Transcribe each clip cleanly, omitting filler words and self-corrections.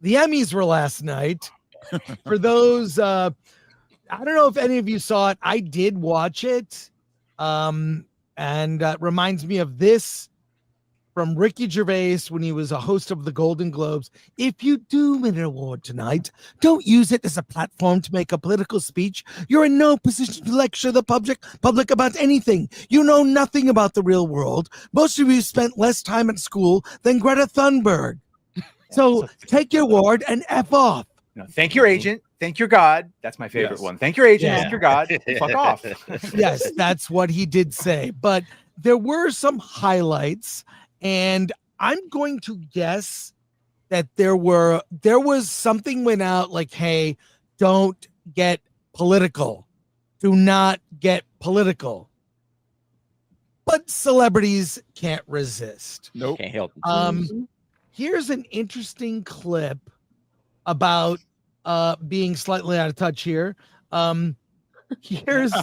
the Emmys were last night. For those, I don't know if any of you saw it. I did watch it. And reminds me of this from Ricky Gervais when he was a host of the Golden Globes. If you do win an award tonight, don't use it as a platform to make a political speech. You're in no position to lecture the public about anything. You know nothing about the real world. Most of you spent less time at school than Greta Thunberg. So take your award and F off. No, thank your agent. Thank your God. That's my favorite one. Thank your agent. Thank your God. Fuck off. Yes, that's what he did say. But there were some highlights, and I'm going to guess that there was something went out like, hey, don't get political. Do not get political. But celebrities can't resist. Nope. Can't help. Here's an interesting clip about being slightly out of touch here. Here's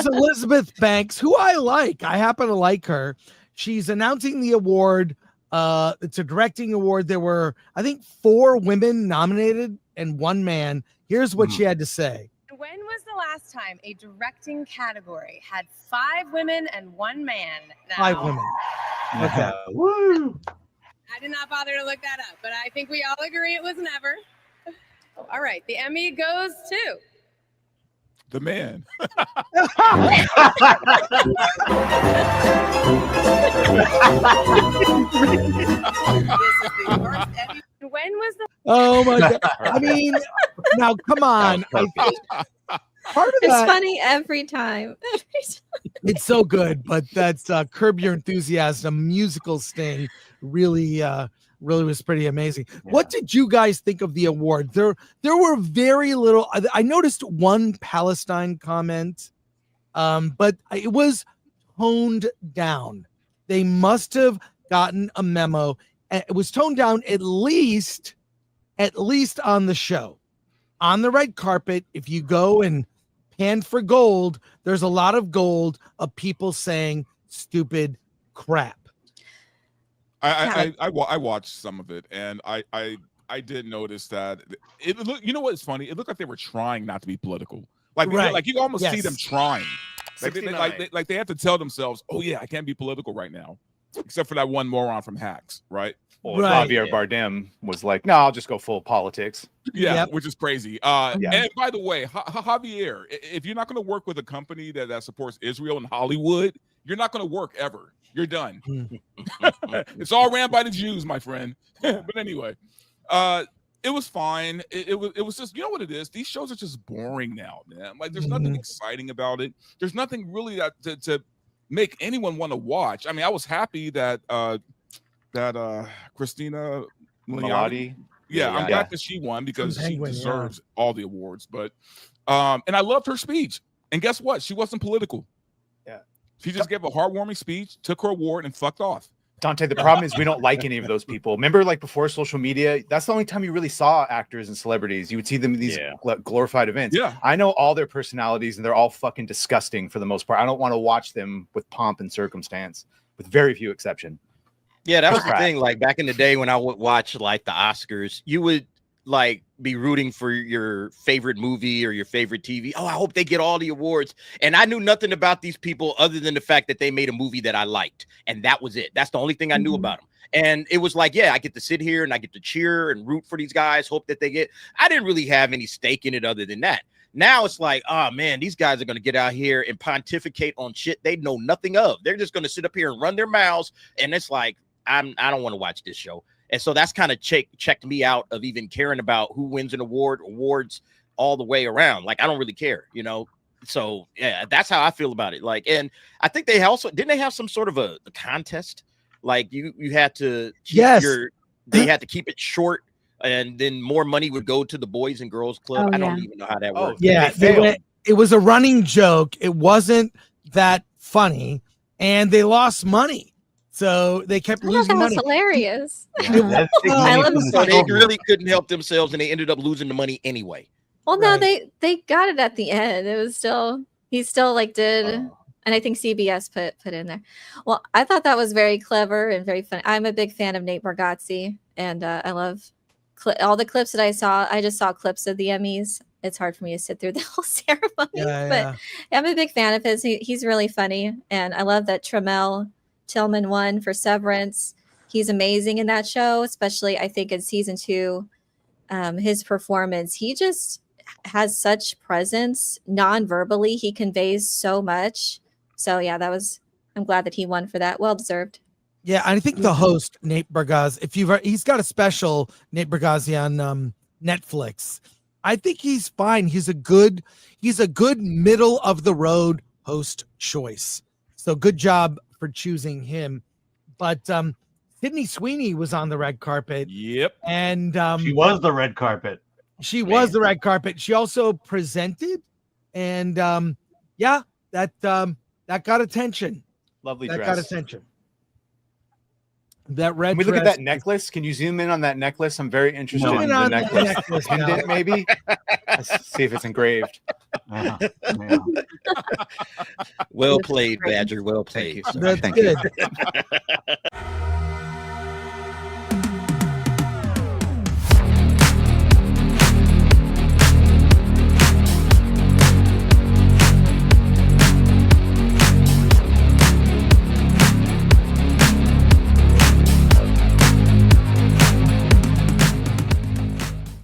Elizabeth Banks, who I like. I happen to like her. She's announcing the award. It's a directing award. There were, I think, 4 women nominated and 1 man. Here's what she had to say. When was the last time a directing category had 5 women and 1 man? Now, 5 women. Okay. Woo. I did not bother to look that up, but I think we all agree it was never. All right, the Emmy goes to the man. When was the? Oh my God! I mean, now come on. I think part of It's that, funny every time. it's so good, but that's Curb Your Enthusiasm musical sting really was pretty amazing. Yeah. What did you guys think of the award? There were very little. I noticed one Palestine comment, but it was toned down. They must have gotten a memo. It was toned down at least on the show, on the red carpet. If you go and pan for gold, there's a lot of gold of people saying stupid crap. I watched some of it, and I did notice that it looked. You know what's funny? It looked like they were trying not to be political. Like you almost see them trying. Like they have to tell themselves, "Oh yeah, I can't be political right now," except for that one moron from Hacks, right? Or Javier Bardem was like, "No, I'll just go full politics." Yeah, which is crazy. And by the way, Javier, if you're not going to work with a company that supports Israel and Hollywood, you're not going to work ever. You're done. It's all ran by the Jews, my friend. But anyway, it was fine. It was just, you know what it is? These shows are just boring now, man. Like there's nothing exciting about it. There's nothing really that to make anyone want to watch. I mean, I was happy that Christina Milioti. I'm glad that she won because she deserves all the awards. But and I loved her speech. And guess what? She wasn't political. Yeah. She just gave a heartwarming speech, took her award, and fucked off. Dante, the problem is we don't like any of those people. Remember, like before social media, that's the only time you really saw actors and celebrities. You would see them in these glorified events. Yeah. I know all their personalities, and they're all fucking disgusting for the most part. I don't want to watch them with pomp and circumstance, with very few exception. Yeah, that was the thing. Like back in the day when I would watch like the Oscars, you would like be rooting for your favorite movie or your favorite TV. Oh, I hope they get all the awards. And I knew nothing about these people other than the fact that they made a movie that I liked. And that was it. That's the only thing I knew about them. And it was like, yeah, I get to sit here and I get to cheer and root for these guys, hope that they get. I didn't really have any stake in it other than that. Now it's like, oh man, these guys are going to get out here and pontificate on shit they know nothing of. They're just going to sit up here and run their mouths. And it's like, I don't want to watch this show. And so that's kind of checked me out of even caring about who wins an awards all the way around. Like, I don't really care, you know? So yeah, that's how I feel about it. Like, and I think they also, didn't they have some sort of a contest? Like you had to, they had to keep it short and then more money would go to the Boys and Girls Club. I don't even know how that works. Yeah. It was a running joke. It wasn't that funny and they lost money. So they kept losing money. That was hilarious. So they really couldn't help themselves, and they ended up losing the money anyway. Well, no, they got it at the end. It was he still like did, and I think CBS put in there. Well, I thought that was very clever and very funny. I'm a big fan of Nate Bargatze, and I love all the clips that I saw, I just saw clips of the Emmys. It's hard for me to sit through the whole ceremony, but I'm a big fan of his. He's really funny, and I love that Tramell Tillman won for Severance. He's amazing in that show, especially I think in season 2. His performance, he just has such presence non-verbally. He conveys so much. So yeah, I'm glad that he won for that. Well deserved. Yeah, I think the host Nate Bargatze, he's got a special Nate Bargatze on Netflix. I think he's fine. He's a good middle of the road host choice. So good job for choosing him. But Sydney Sweeney was on the red carpet. Yep. And she was the red carpet. She was the red carpet. She also presented, and that got attention. Lovely that dress. Got attention. That red. Can we look at that necklace? Can you zoom in on that necklace? I'm very interested in the necklace. Pendant, maybe. Let's see if it's engraved. Yeah. Well played, Badger. Well played. Thank you. That's good.